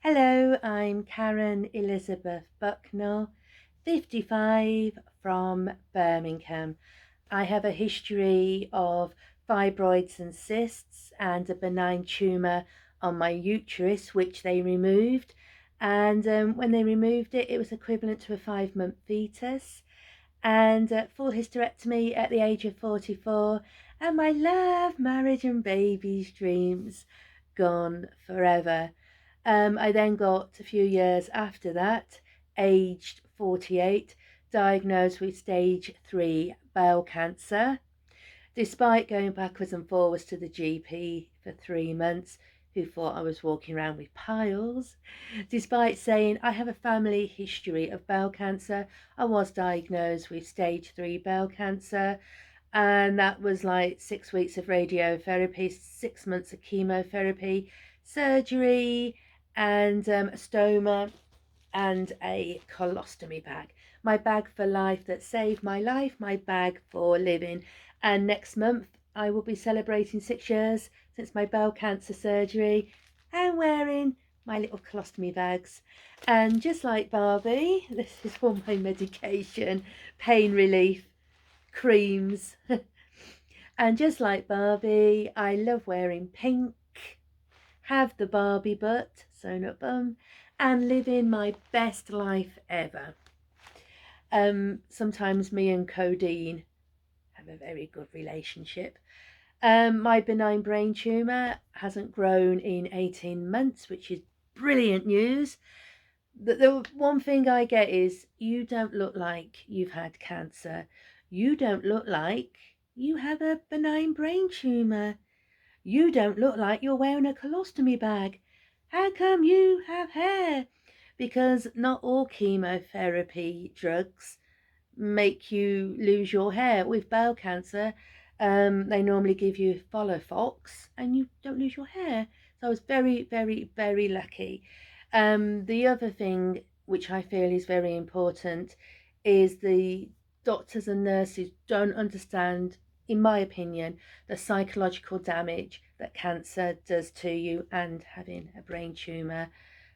Hello, I'm Karen Elizabeth Bucknell, 55, from Birmingham. I have a history of fibroids and cysts and a benign tumour on my uterus, which they removed. And when they removed it, it was equivalent to a 5-month fetus. And full hysterectomy at the age of 44. And my love, marriage, and babies dreams gone forever. I then got, a few years after that, aged 48, diagnosed with stage 3 bowel cancer. Despite going backwards and forwards to the GP for 3 months, who thought I was walking around with piles, despite saying I have a family history of bowel cancer, I was diagnosed with stage 3 bowel cancer. And that was like 6 weeks of radiotherapy, 6 months of chemotherapy, surgery, and a stoma and a colostomy bag. My bag for life that saved my life, my bag for living. And next month I will be celebrating 6 years since my bowel cancer surgery and wearing my little colostomy bags. And just like Barbie, this is all my medication, pain relief, creams. And just like Barbie, I love wearing pink, have the Barbie butt, sewn up bum, and living my best life ever. Sometimes me and codeine have a very good relationship. My benign brain tumour hasn't grown in 18 months, which is brilliant news. The one thing I get is, you don't look like you've had cancer. You don't look like you have a benign brain tumour. You don't look like you're wearing a colostomy bag. How come you have hair? Because not all chemotherapy drugs make you lose your hair. With bowel cancer, they normally give you Folafox and you don't lose your hair. So I was very, very, very lucky. The other thing which I feel is very important is the doctors and nurses don't understand, in my opinion, the psychological damage that cancer does to you, and having a brain tumour.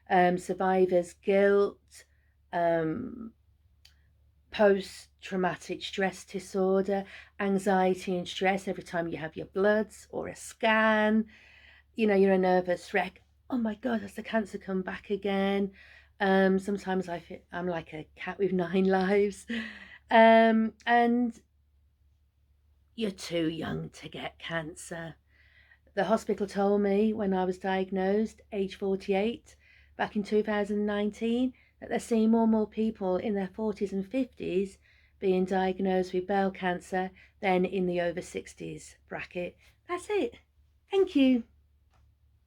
Survivor's guilt, post-traumatic stress disorder, anxiety and stress every time you have your bloods or a scan. You're a nervous wreck. Oh my God, has the cancer come back again? Sometimes I feel I'm like a cat with 9 lives. And you're too young to get cancer. The hospital told me when I was diagnosed, age 48, back in 2019, that they're seeing more and more people in their 40s and 50s being diagnosed with bowel cancer than in the over 60s bracket. That's it. Thank you.